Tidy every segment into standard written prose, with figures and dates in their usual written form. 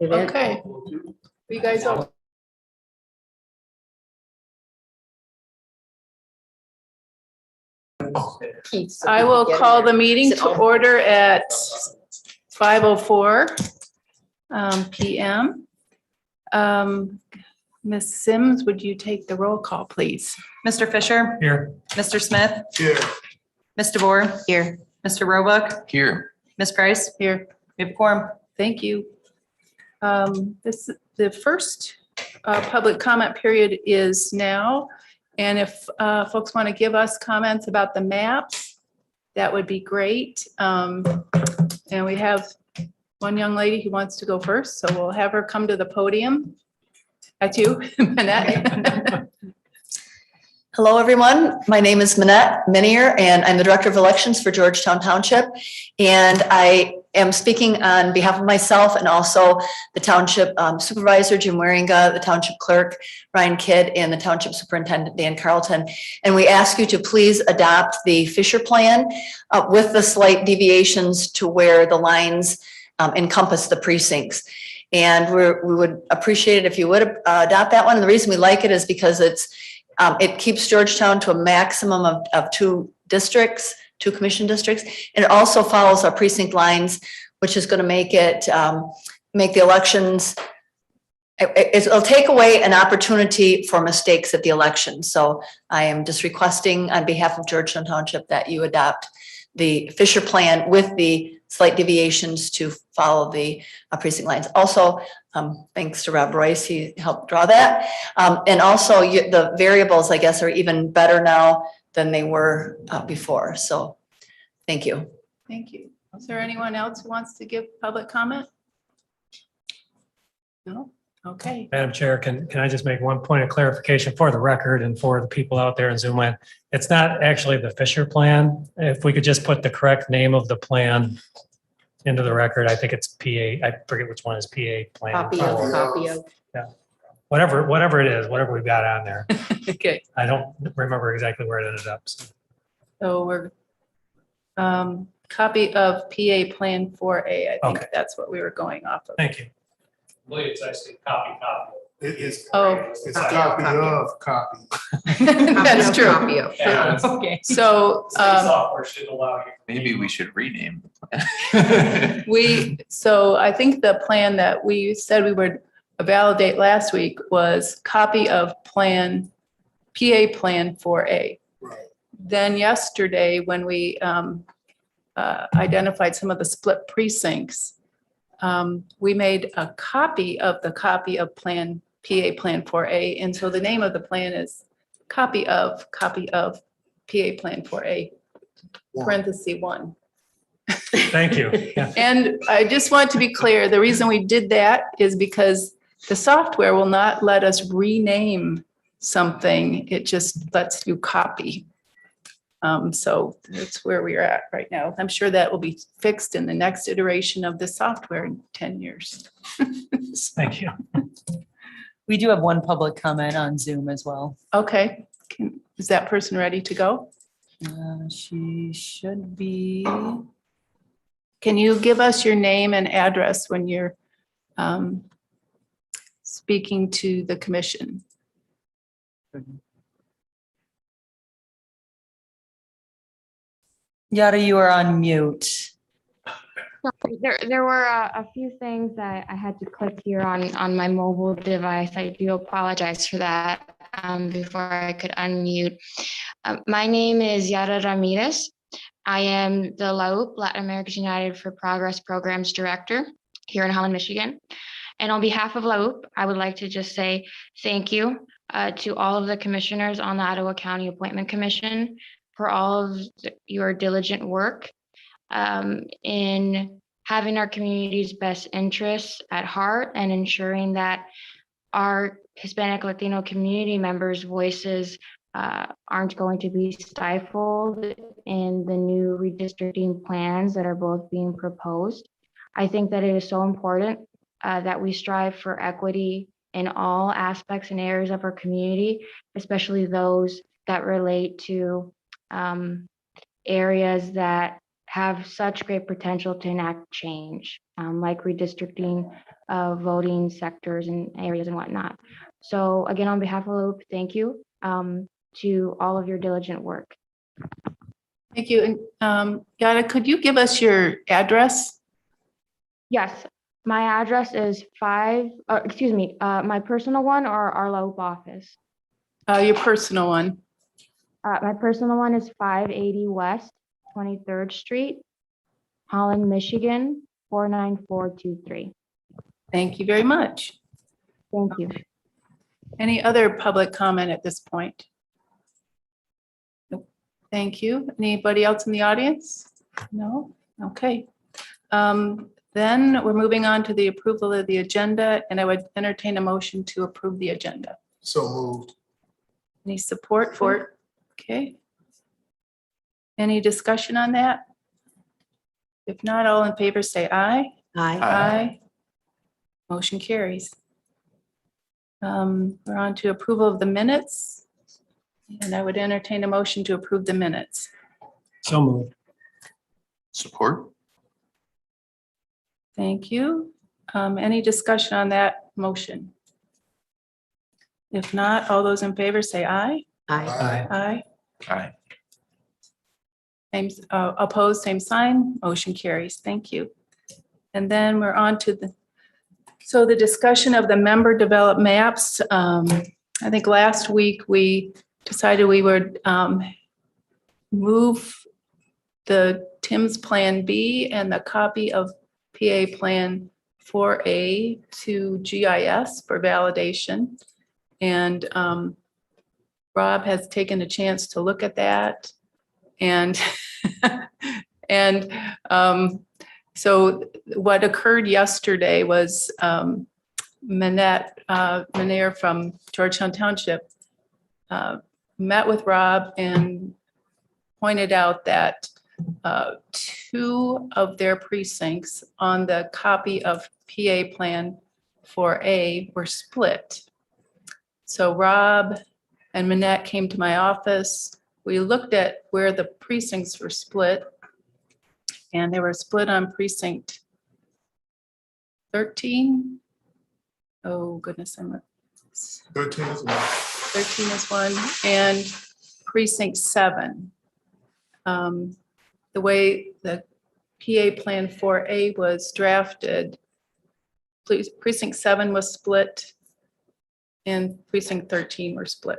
event. Okay. You guys all. I will call the meeting to order at 5:04 p.m. Ms. Sims, would you take the roll call, please? Mr. Fisher? Here. Mr. Smith? Here. Ms. DeVore? Here. Mr. Roebuck? Here. Ms. Price? Here. We have a quorum. Thank you. The first public comment period is now. And if folks want to give us comments about the maps, that would be great. And we have one young lady who wants to go first, so we'll have her come to the podium. That's you, Manette. Hello, everyone. My name is Manette Minier, and I'm the Director of Elections for Georgetown Township. And I am speaking on behalf of myself and also the Township Supervisor, Jim Waringa, the Township Clerk, Ryan Kidd, and the Township Superintendent, Dan Carlton. And we ask you to please adopt the Fisher Plan with the slight deviations to where the lines encompass the precincts. And we would appreciate it if you would adopt that one. And the reason we like it is because it keeps Georgetown to a maximum of two commission districts. And it also follows our precinct lines, which is going to make the elections, it'll take away an opportunity for mistakes at the election. So I am just requesting on behalf of Georgetown Township that you adopt the Fisher Plan with the slight deviations to follow the precinct lines. Also, thanks to Rob Royce, he helped draw that. And also the variables, I guess, are even better now than they were before. So thank you. Thank you. Is there anyone else who wants to give public comment? No? Okay. Madam Chair, can I just make one point of clarification for the record and for the people out there in Zoom land? It's not actually the Fisher Plan. If we could just put the correct name of the plan into the record, I think it's PA, I forget which one is PA plan. Copy of. Yeah. Whatever it is, whatever we've got on there. Okay. I don't remember exactly where it ended up. So we're copy of PA Plan 4A. I think Okay. that's what we were going off of. Thank you. I believe it's actually copy. It is. Oh. It's a copy of copy. That's true. Copy of. Okay. So Software should allow you. Maybe we should rename the plan. so I think the plan that we said we would validate last week was copy of PA Plan 4A. Right. Then yesterday, when we identified some of the split precincts, we made a copy of PA Plan 4A. And so the name of the plan is copy of PA Plan 4A, parenthesis 1. Thank you. Yeah. And I just want to be clear, the reason we did that is because the software will not let us rename something. It just lets you copy. So that's where we are at right now. I'm sure that will be fixed in the next iteration of the software in 10 years. Thank you. We do have one public comment on Zoom as well. Okay. Is that person ready to go? She should be. Can you give us your name and address when you're speaking to the commission? Yada, you are on mute. There were a few things that I had to click here on my mobile device. I do apologize for that before I could unmute. My name is Yara Ramirez. I am the LAUP, Latin Americans United for Progress Programs Director here in Holland, Michigan. And on behalf of LAUP, I would like to just say thank you to all of the commissioners on the Ottawa County Appointment Commission for all of your diligent work in having our community's best interests at heart and ensuring that our Hispanic Latino community members' voices aren't going to be stifled in the new redistricting plans that are both being proposed. I think that it is so important that we strive for equity in all aspects and areas of our community, especially those that relate to areas that have such great potential to enact change, like redistricting voting sectors and areas and whatnot. So again, on behalf of Loop, thank you to all of your diligent work. Thank you. And Yada, could you give us your address? Yes, my address is my personal one or our Loop office. Your personal one. My personal one is 580 West 23rd Street, Holland, Michigan, 49423. Thank you very much. Thank you. Any other public comment at this point? Nope. Thank you. Anybody else in the audience? No? Okay. Then we're moving on to the approval of the agenda, and I would entertain a motion to approve the agenda. So moved. Any support for it? Okay. Any discussion on that? If not, all in favor say aye. Aye. Motion carries. We're on to approval of the minutes. And I would entertain a motion to approve the minutes. So moved. Support. Thank you. Any discussion on that motion? If not, all those in favor say aye. Aye. Aye. Aye. Opposed, same sign. Motion carries. Thank you. And then we're on to the discussion of the member developed maps. I think last week we decided we would move the Tim's Plan B and the copy of PA Plan 4A to GIS for validation. And Rob has taken a chance to look at that. And so what occurred yesterday was Minette Manier from Georgetown Township met with Rob and pointed out that two of their precincts on the copy of PA Plan 4A were split. So Rob and Minette came to my office. We looked at where the precincts were split, and they were split on precinct 13. Oh, goodness, 13 is one. 13 is one, and precinct 7. The way the PA Plan 4A was drafted, precinct 7 was split and precinct 13 were split.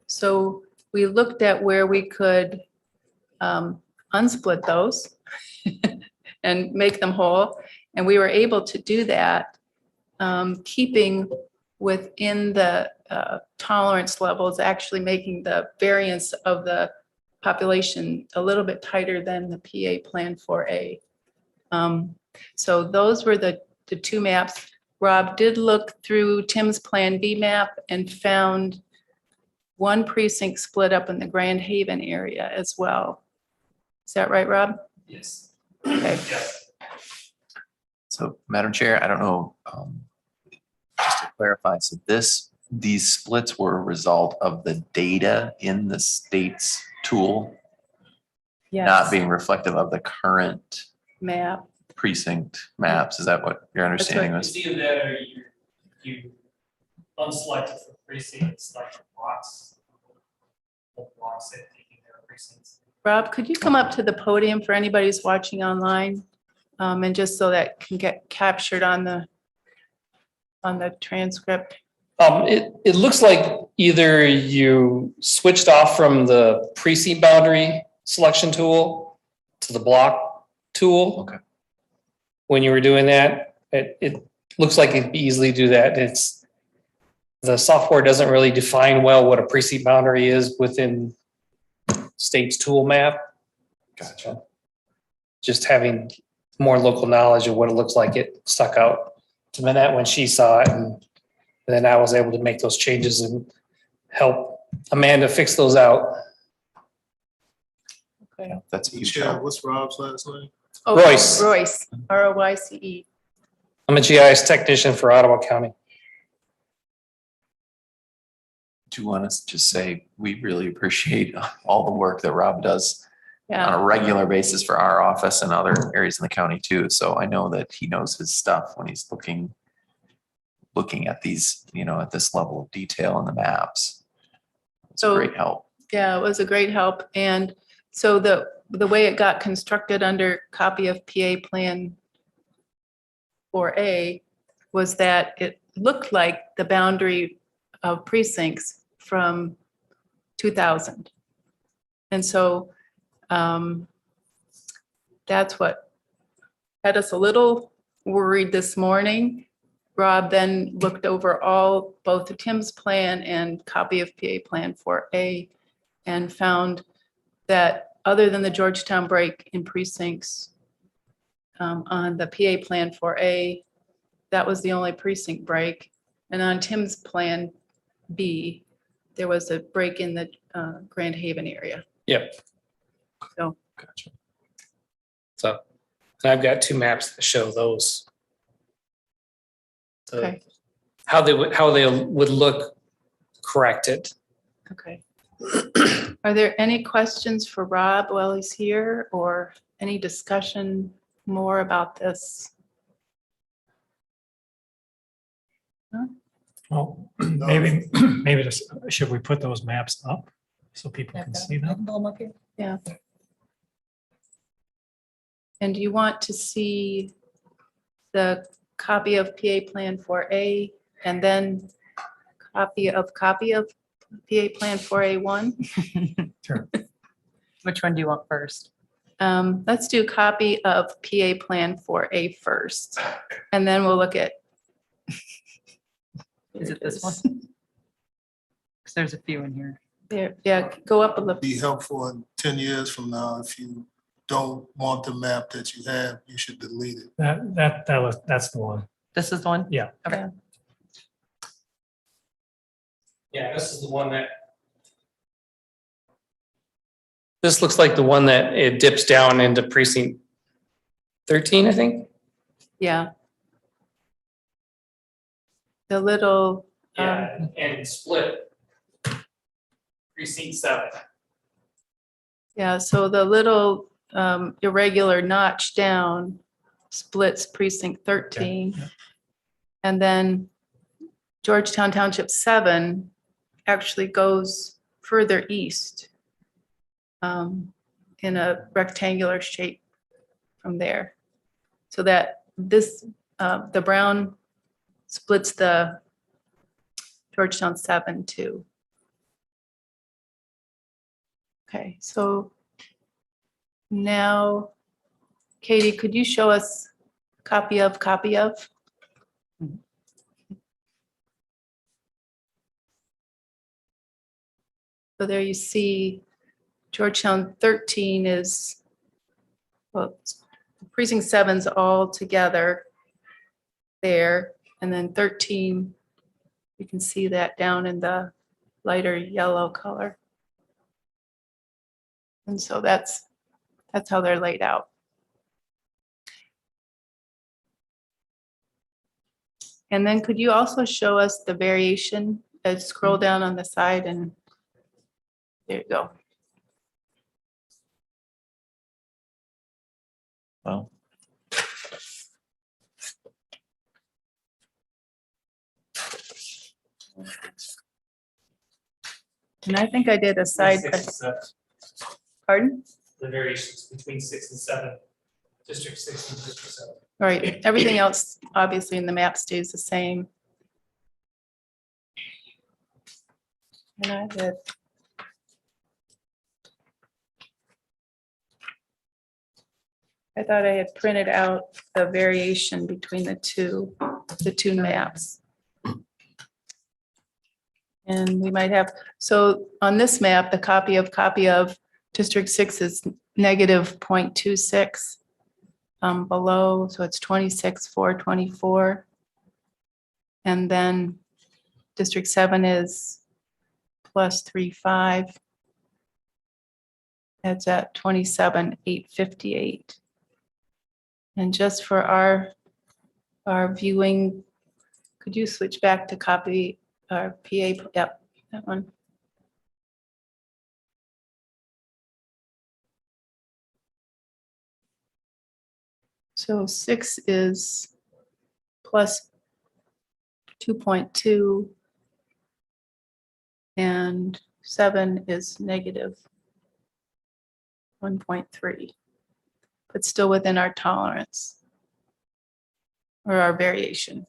So we looked at where we could unsplit those and make them whole. And we were able to do that, keeping within the tolerance levels, actually making the variance of the population a little bit tighter than the PA Plan 4A. So those were the two maps. Rob did look through Tim's Plan B map and found one precinct split up in the Grand Haven area as well. Is that right, Rob? Yes. Okay. So, Madam Chair, I don't know, just to clarify, so these splits were a result of the data in the state's tool Yes. not being reflective of the current Map. precinct maps. Is that what your understanding was? It's either that or you unselected for precincts, like blocks. Blocks that taking their precincts. Rob, could you come up to the podium for anybody who's watching online? And just so that can get captured on the transcript. It looks like either you switched off from the precinct boundary selection tool to the block tool. Okay. When you were doing that, it looks like you could easily do that. The software doesn't really define well what a precinct boundary is within state's tool map. Gotcha. Just having more local knowledge of what it looks like, it stuck out to Minette when she saw it, and then I was able to make those changes and help Amanda fix those out. Okay. That's a huge Michelle, help. what's Rob's last name? Oh, Royce. Royce, R-O-Y-C-E. I'm a GIS technician for Ottawa County. Do you want us to just say, we really appreciate all the work that Rob does Yeah, a regular basis for our office and other areas in the county too. So I know that he knows his stuff when he's looking at these, at this level of detail in the maps. It's a So- great help. yeah, it was a great help. And so the way it got constructed under copy of PA Plan 4A was that it looked like the boundary of precincts from 2000. And so that's what had us a little worried this morning. Rob then looked over both Tim's plan and copy of PA Plan 4A and found that other than the Georgetown break in precincts on the PA Plan 4A, that was the only precinct break. And on Tim's Plan B, there was a break in the Grand Haven area. Yep. So, Gotcha. So and I've got two maps that show those. So okay, how they would look corrected. okay. Are there any questions for Rob while he's here, or any discussion more about this? Well, maybe just, should we put those maps up so people can see them? Yeah. And do you want to see the copy of PA Plan 4A and then copy of PA Plan 4A1? Sure. Which one do you want first? Let's do copy of PA Plan 4A first, and then we'll look at. Is it this one? Because there's a few in here. There, yeah, go up a little. Be helpful in 10 years from now. If you don't want the map that you have, you should delete it. That's the one. This is the one? Yeah. Okay. Yeah, this is the one that. This looks like the one that it dips down into precinct 13, I think. Yeah. The little, And split precinct 7. yeah, so the little irregular notch down splits precinct 13. Yeah. And then Georgetown Township 7 actually goes further east in a rectangular shape from there. So that this, the brown splits the Georgetown 7 too. Okay, so now, Katie, could you show us copy of? So there you see Georgetown 13 is, well, precinct 7's all together there. And then 13, you can see that down in the lighter yellow color. And so that's how they're laid out. And then could you also show us the variation? Scroll down on the side and there you go. Well, And I think I did a side, pardon? The variations between 6 and 7, District 6 and District 7. Right, everything else obviously in the map stays the same. And I did. I thought I had printed out the variation between the two maps. And we might have, so on this map, the copy of District 6 is negative 0.26 below, so it's 26,424. And then District 7 is plus 3.5. That's at 27,858. And just for our viewing, could you switch back to copy our PA? Yep, that one. So 6 is plus 2.2 and 7 is negative 1.3, but still within our tolerance or our variation.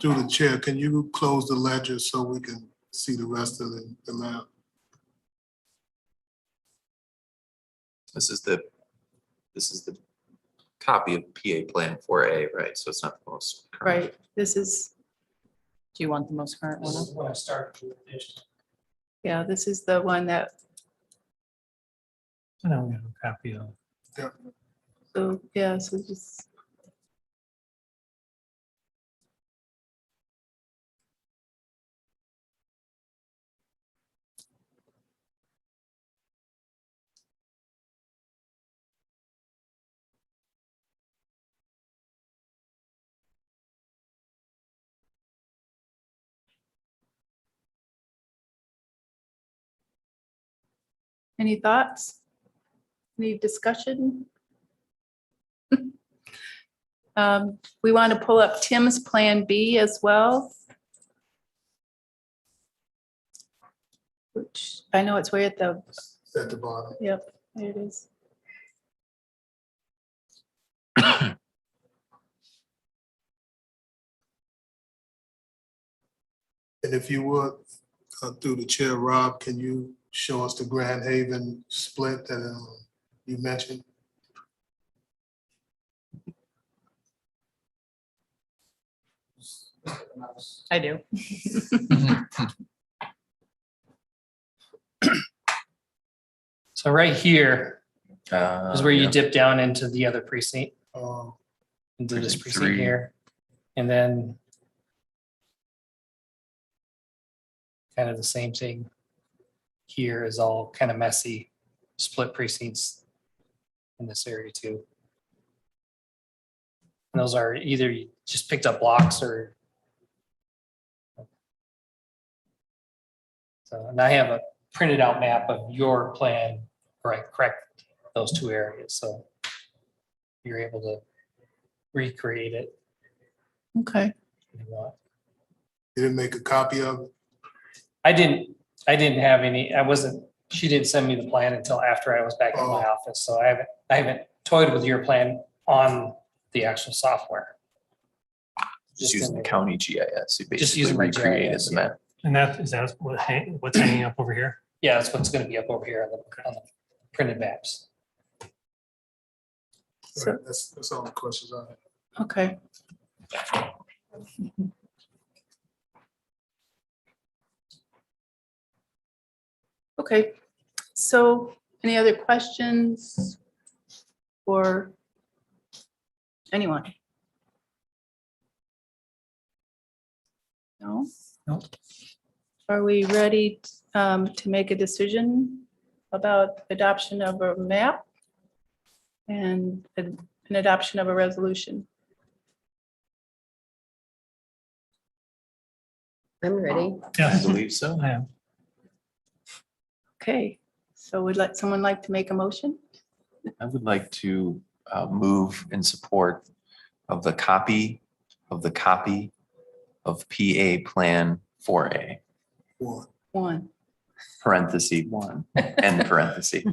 Through the chair, can you close the ledger so we can see the rest of the map? This is the copy of PA Plan 4A, right? So it's not the most current. Right, this is, Do you want the most current This one? is when I started to addition. yeah, this is the one that, I don't have a copy of. so, yeah, so just. Any thoughts? Any discussion? We want to pull up Tim's Plan B as well. Which I know it's way at the, At the bottom. yep, there it is. And if you would, through the chair, Rob, can you show us the Grand Haven split that you mentioned? I do. So right here is where you Yeah. dip down into the other precinct, Um, into this Precinct precinct 3. here. And then kind of the same thing here is all kind of messy, split precincts in this area too. And those are either you just picked up blocks or. So, and I have a printed out map of your plan, correct those two areas, so you're able to recreate it Okay, if you want. You didn't make a copy of it? I didn't have any, she didn't send me the plan until after I was back in my Oh. office, so I haven't toyed with your plan on the actual software. Just in using the the- county GIS. You basically using my recreated GIS, the yeah. map. And is that what's hanging up over here? Yeah, that's what's gonna be up over here on the printed maps. So- Right, that's all the questions I have. okay. Okay, so any other questions for anyone? No? No. Are we ready to make a decision about adoption of a map and an adoption of a resolution? I'm ready. I Yes, believe so. I am. Okay, so would someone like to make a motion? I would like to move in support of the copy of PA Plan 4A, One. One. parenthesis 1, end parenthesis.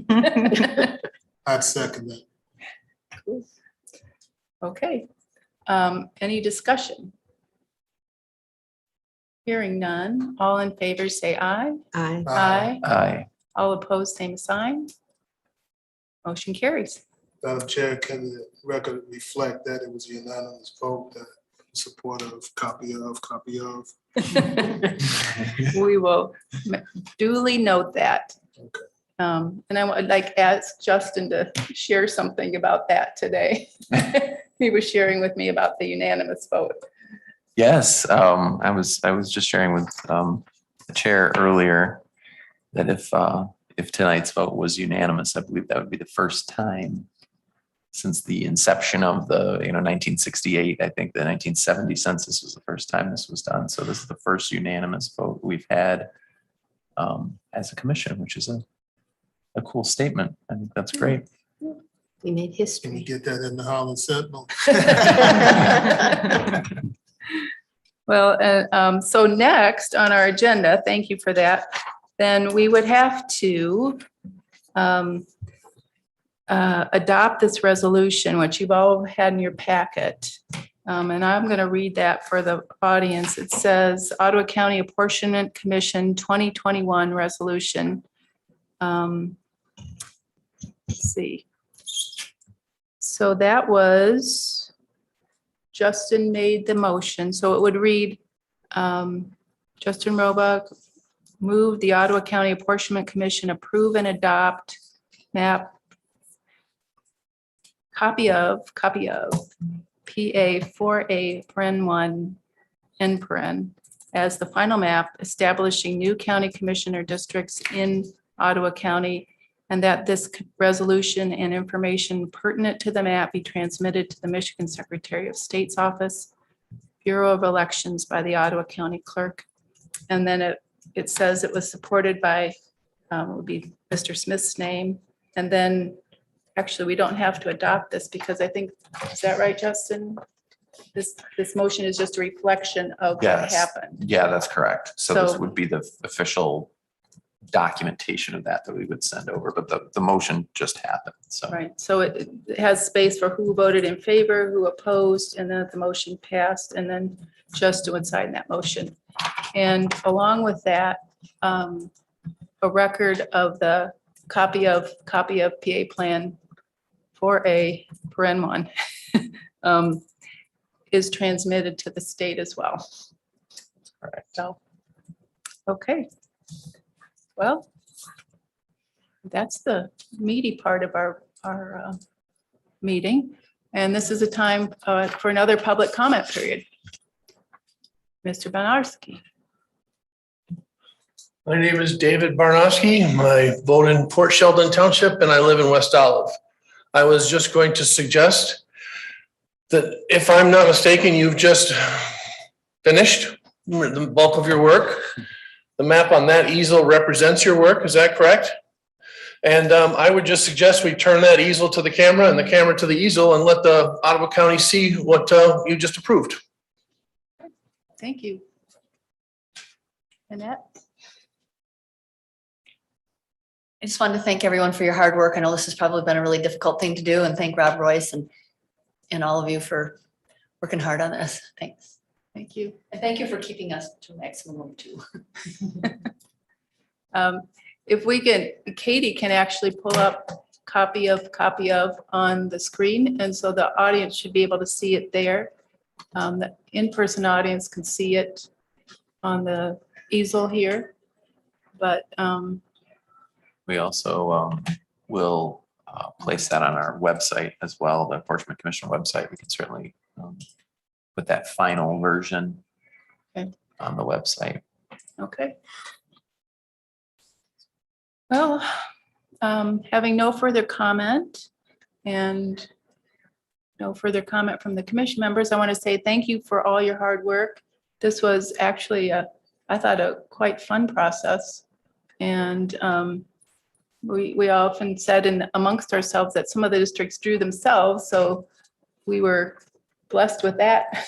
I'd second that. Okay, any discussion? Hearing none, all in favor say aye. Aye. Aye. Aye. All opposed, same sign. Motion carries. Madam Chair, can the record reflect that it was a unanimous vote that in support of copy of? We will duly note that. Okay. And I would like ask Justin to share something about that today. He was sharing with me about the unanimous vote. Yes, I was just sharing with the chair earlier that if tonight's vote was unanimous, I believe that would be the first time since the inception of the 1968. I think the 1970 census was the first time this was done. So this is the first unanimous vote we've had as a commission, which is a cool statement. I think that's great. We made Can you history. get that in the Holland Sentinel? Well, so next on our agenda, thank you for that, then we would have to adopt this resolution, which you've all had in your packet. And I'm going to read that for the audience. It says Ottawa County Apportionment Commission 2021 Resolution. Let's see. So that was, Justin made the motion. So it would read, Justin Roebuck moved the Ottawa County Apportionment Commission approve and adopt map copy of PA 4A paren 1 N paren as the final map establishing new county commissioner districts in Ottawa County, and that this resolution and information pertinent to the map be transmitted to the Michigan Secretary of State's Office, Bureau of Elections by the Ottawa County Clerk. And then it says it was supported by, it would be Mr. Smith's name. And then, actually, we don't have to adopt this because I think, is that right, Justin? This motion is just a reflection of what Yes. happened. Yeah, that's correct. So this So- would be the official documentation of that we would send over, but the motion just happened, so. Right, so it has space for who voted in favor, who opposed, and then the motion passed, and then Justin would sign that motion. And along with that, a record of the copy of PA Plan 4A paren 1 is transmitted to the state as well. Correct. So, okay. Well, that's the meaty part of our meeting. And this is a time for another public comment period. Mr. Benarski. My name is David Barnowski. I vote in Port Sheldon Township and I live in West Olive. I was just going to suggest that if I'm not mistaken, you've just finished the bulk of your work. The map on that easel represents your work, is that correct? And I would just suggest we turn that easel to the camera and the camera to the easel and let the Ottawa County see what you just approved. Thank you. Annette? I just wanted to thank everyone for your hard work. I know this has probably been a really difficult thing to do, and thank Rob Royce and all of you for working hard on this. Thanks. Thank you. And thank you for keeping us to a maximum of 2. If we can, Katie can actually pull up copy of on the screen. And so the audience should be able to see it there. The in-person audience can see it on the easel here. But We also will place that on our website as well, the Apportionment Commission website. We can certainly put that final version Okay. on the website. okay. Well, having no further comment and no further comment from the commission members, I want to say thank you for all your hard work. This was actually, I thought, a quite fun process. And we often said amongst ourselves that some of the districts drew themselves. So we were blessed with that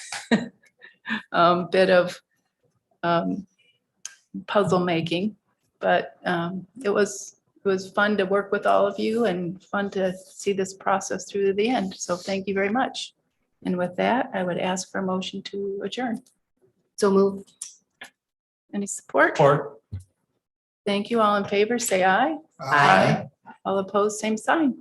bit of puzzle making. But it was fun to work with all of you and fun to see this process through to the end. So thank you very much. And with that, I would ask for a motion to adjourn. So move. Any support? Or Thank you. All in favor, say aye. Aye. All opposed, same sign.